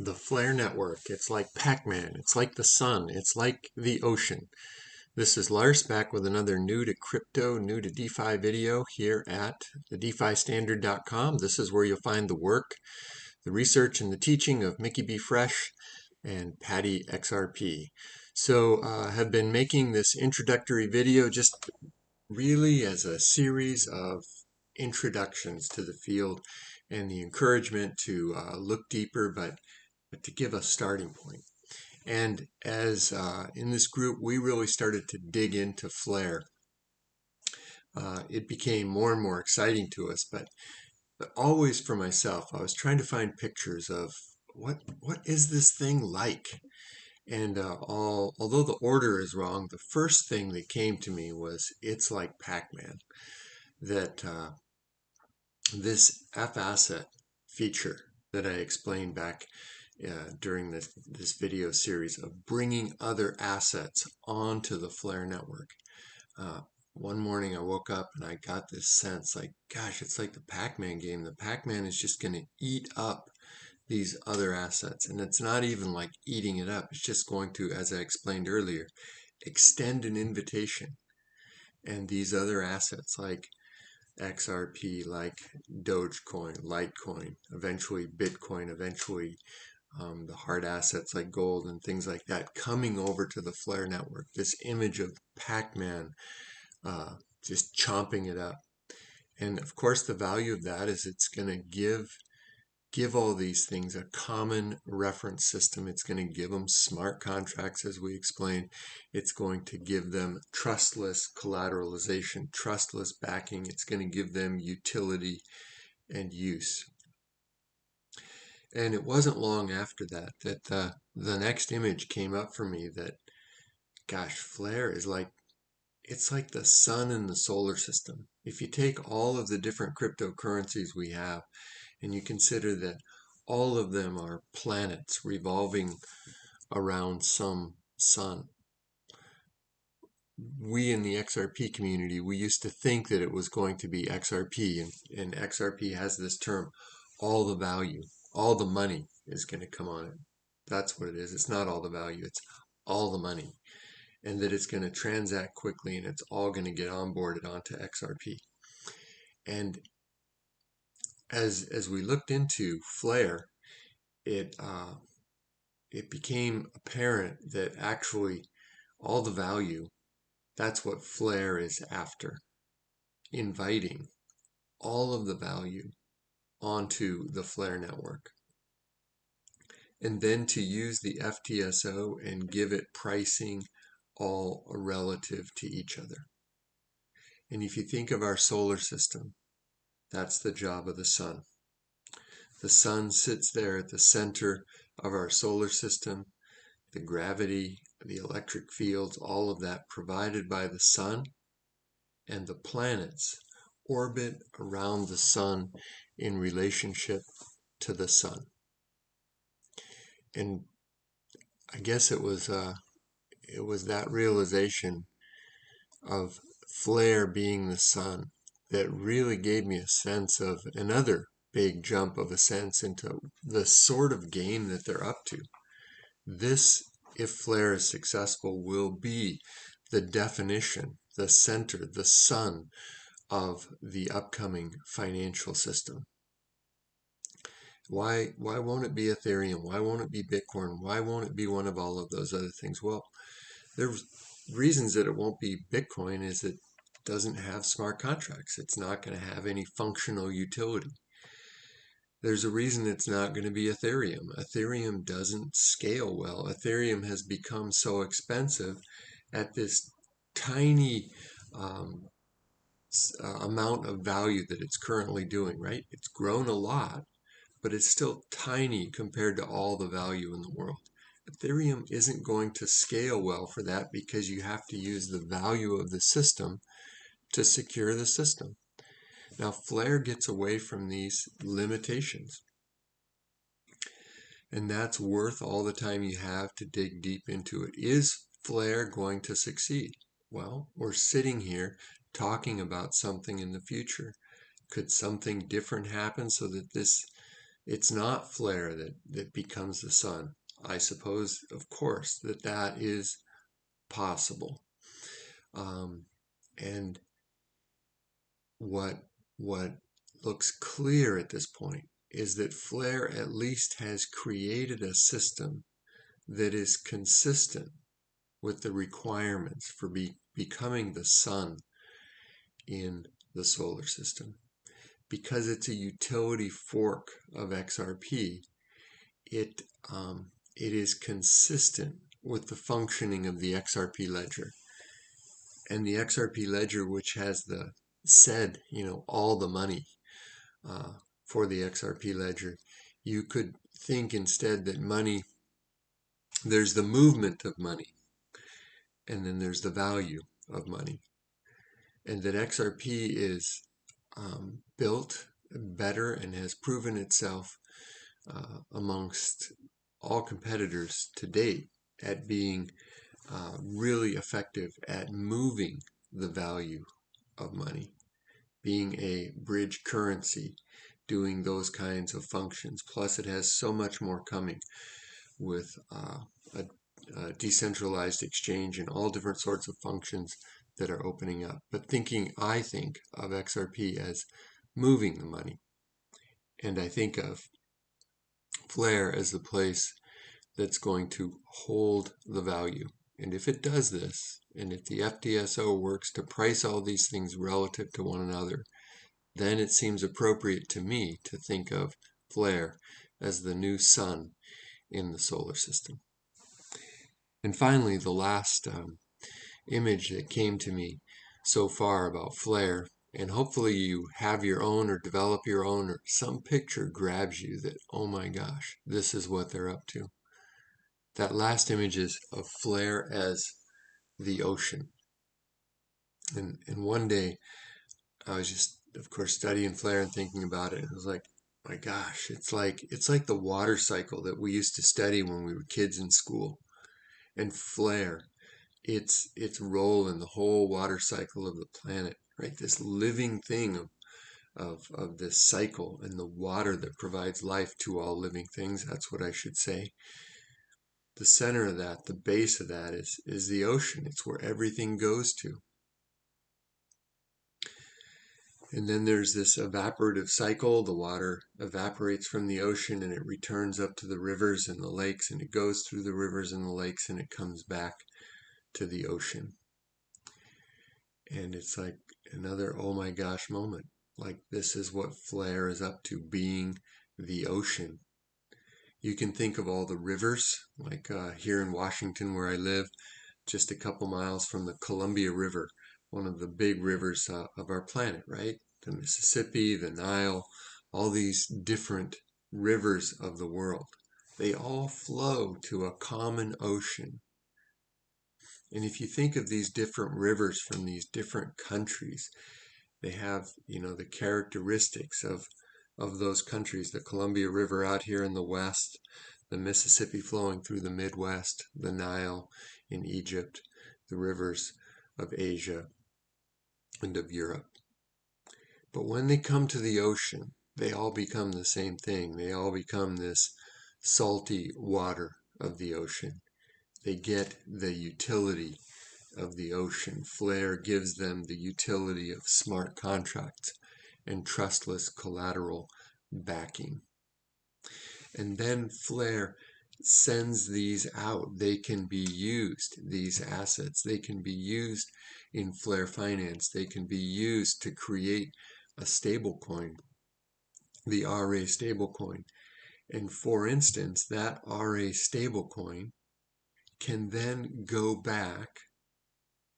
The Flare network, it's like Pac-Man, it's like the sun, it's like the ocean. This is Lars back with another new to crypto, new to DeFi video here at the DeFiStandard.com. This is where you'll find the work, the research, and the teaching of Mickey B. Fresh and Patty XRP. So have been making this introductory video just really as a series of introductions to the field and the encouragement to look deeper, but to give a starting point. And as in this group, we really started to dig into Flare. It became more and more exciting to us, but always for myself, I was trying to find pictures of what is this thing like? And although the order is wrong, the first thing that came to me was it's like Pac-Man. That this F-asset feature that I explained back during this video series of bringing other assets onto the Flare network. One morning I woke up and I got this sense like, gosh, it's like the Pac-Man game. The Pac-Man is just going to eat up these other assets. And it's not even like eating it up. It's just going to, as I explained earlier, extend an invitation. And these other assets like XRP, like Dogecoin, Litecoin, eventually Bitcoin, eventually the hard assets like gold and things like that coming over to the Flare network. This image of Pac-Man just chomping it up. And of course, the value of that is it's going to give all these things a common reference system. It's going to give them smart contracts, as we explained. It's going to give them trustless collateralization, trustless backing. It's going to give them utility and use. And it wasn't long after that that the next image came up for me that, gosh, Flare is like, it's like the sun in the solar system. If you take all of the different cryptocurrencies we have and you consider that all of them are planets revolving around some sun. We in the XRP community, we used to think that it was going to be XRP, and XRP has this term, all the value, all the money is going to come on it. That's what it is. It's not all the value, it's all the money. And that it's going to transact quickly and it's all going to get onboarded onto XRP. And as we looked into Flare, it became apparent that actually all the value, that's what Flare is after, inviting all of the value onto the Flare network. And then to use the FTSO and give it pricing all relative to each other. And if you think of our solar system, that's the job of the sun. The sun sits there at the center of our solar system. The gravity, the electric fields, all of that provided by the sun, and the planets orbit around the sun in relationship to the sun. And I guess it was that realization of Flare being the sun that really gave me a sense of another big jump of a sense into the sort of game that they're up to. This, if Flare is successful, will be the definition, the center, the sun of the upcoming financial system. Why won't it be Ethereum? Why won't it be Bitcoin? Why won't it be one of all of those other things? Well, there's reasons that it won't be Bitcoin is it doesn't have smart contracts. It's not going to have any functional utility. There's a reason it's not going to be Ethereum. Ethereum doesn't scale well. Ethereum has become so expensive at this tiny amount of value that it's currently doing, right? It's grown a lot, but it's still tiny compared to all the value in the world. Ethereum isn't going to scale well for that because you have to use the value of the system to secure the system. Now, Flare gets away from these limitations. And that's worth all the time you have to dig deep into it. Is Flare going to succeed? Well, we're sitting here talking about something in the future. Could something different happen so that this It's not flare that becomes the sun. I suppose, of course, that is possible. And what looks clear at this point is that flare at least has created a system that is consistent with the requirements for becoming the sun in the solar system. Because it's a utility fork of XRP, it is consistent with the functioning of the XRP ledger. And the XRP ledger, which has all the money for the XRP ledger, you could think instead that money, there's the movement of money, and then there's the value of money. And that XRP is built better and has proven itself amongst all competitors to date at being really effective at moving the value of money, being a bridge currency, doing those kinds of functions. Plus, it has so much more coming with a decentralized exchange and all different sorts of functions that are opening up. But I think of XRP as moving the money. And I think of Flare as the place that's going to hold the value. And if it does this, and if the FDSO works to price all these things relative to one another, then it seems appropriate to me to think of Flare as the new sun in the solar system. And finally, the last image that came to me so far about Flare, and hopefully you have your own or develop your own, or some picture grabs you that, oh my gosh, this is what they're up to. That last image is of Flare as the ocean. And one day I was just, of course, studying Flare and thinking about it. And I was like, my gosh, it's like the water cycle that we used to study when we were kids in school. And Flare, its role in the whole water cycle of the planet, right? This living thing of this cycle, and the water that provides life to all living things. That's what I should say. The center of that, the base of that is the ocean. It's where everything goes to. And then there's this evaporative cycle. The water evaporates from the ocean and it returns up to the rivers and the lakes, and it goes through the rivers and the lakes and it comes back to the ocean. And it's like another oh my gosh moment. Like, this is what Flare is up to, being the ocean. You can think of all the rivers, like here in Washington where I live, just a couple miles from the Columbia River, one of the big rivers of our planet, right? The Mississippi, the Nile, all these different rivers of the world. They all flow to a common ocean. And if you think of these different rivers from these different countries, they have, the characteristics of those countries. The Columbia River out here in the west, the Mississippi flowing through the Midwest, the Nile in Egypt, the rivers of Asia and of Europe. But when they come to the ocean, they all become the same thing. They all become this salty water of the ocean. They get the utility of the ocean. Flare gives them the utility of smart contracts and trustless collateral backing. And then Flare sends these out. They can be used, these assets. They can be used in Flare Finance. They can be used to create a stablecoin, the RA stablecoin. And for instance, that RA stablecoin can then go back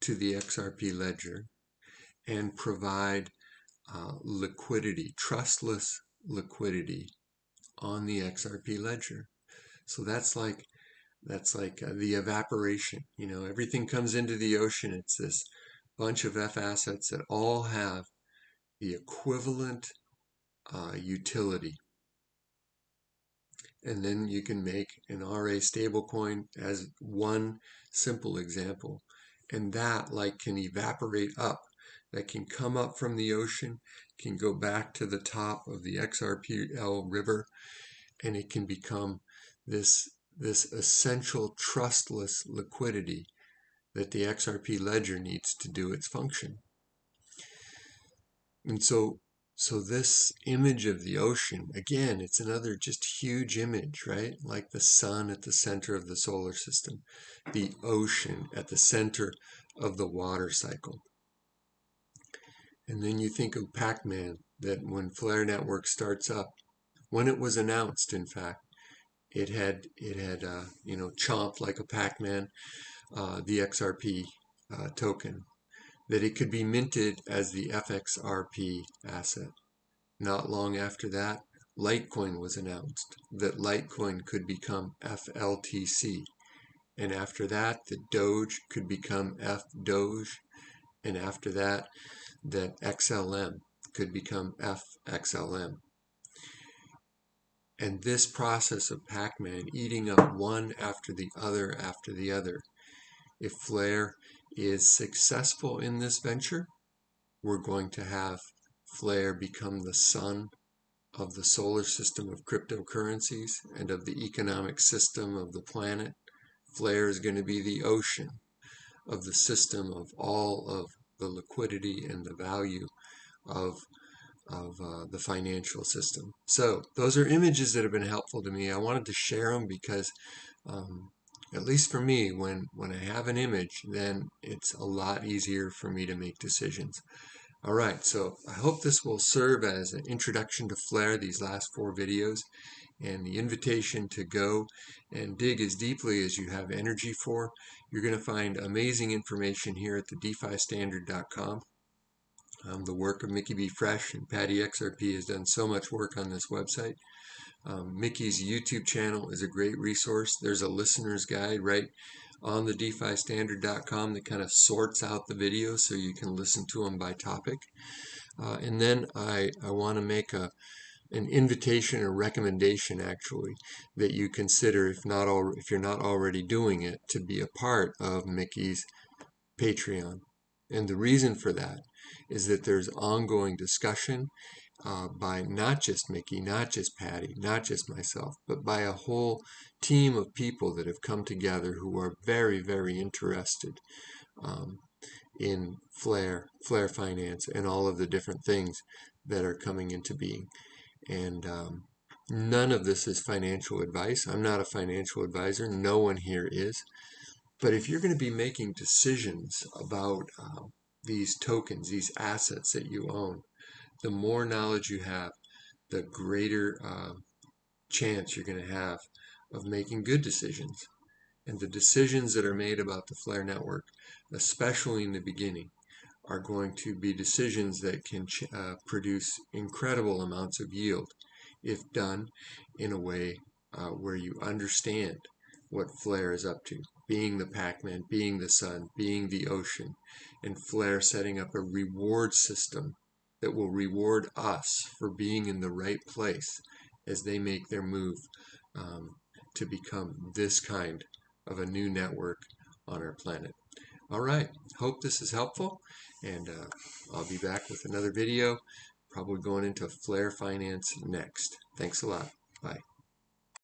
to the XRP ledger and provide liquidity, trustless liquidity on the XRP ledger. So that's like the evaporation. Everything comes into the ocean. It's this bunch of F assets that all have the equivalent utility. And then you can make an RA stablecoin as one simple example. And that can evaporate up that can come up from the ocean, can go back to the top of the XRPL river, and it can become this essential trustless liquidity that the XRP ledger needs to do its function. And so this image of the ocean, again, it's another just huge image, right? Like the sun at the center of the solar system, the ocean at the center of the water cycle. And then you think of Pac-Man, that when Flare Network starts up, when it was announced, in fact, it had chomped like a Pac-Man, the XRP token, that it could be minted as the FXRP asset. Not long after that, Litecoin was announced, that Litecoin could become FLTC. And after that, the Doge could become FDoge. And after that, that XLM could become FXLM. And this process of Pac-Man eating up one after the other, if Flare is successful in this venture, we're going to have Flare become the sun of the solar system of cryptocurrencies and of the economic system of the planet. Flare is going to be the ocean of the system of all of the liquidity and the value of the financial system. So those are images that have been helpful to me. I wanted to share them because at least for me, when I have an image, then it's a lot easier for me to make decisions. All right, so I hope this will serve as an introduction to Flare, these last 4 videos, and the invitation to go and dig as deeply as you have energy for. You're going to find amazing information here at the DeFiStandard.com. The work of Mickey B. Fresh and Patty XRP has done so much work on this website. Mickey's YouTube channel is a great resource. There's a listener's guide right on the DeFiStandard.com that kind of sorts out the videos so you can listen to them by topic. And then I want to make an invitation, a recommendation actually, that you consider, if you're not already doing it, to be a part of Mickey's Patreon. And the reason for that is that there's ongoing discussion by not just Mickey, not just Patty, not just myself, but by a whole team of people that have come together who are very, very interested in Flare Finance, and all of the different things that are coming into being. And none of this is financial advice. I'm not a financial advisor. No one here is. But if you're going to be making decisions about these tokens, these assets that you own, the more knowledge you have, the greater chance you're going to have of making good decisions. And the decisions that are made about the Flare network, especially in the beginning, are going to be decisions that can produce incredible amounts of yield if done in a way where you understand what Flare is up to, being the Pac-Man, being the sun, being the ocean, and Flare setting up a reward system that will reward us for being in the right place as they make their move to become this kind of a new network on our planet. All right, hope this is helpful, and I'll be back with another video, probably going into Flare Finance next. Thanks a lot. Bye.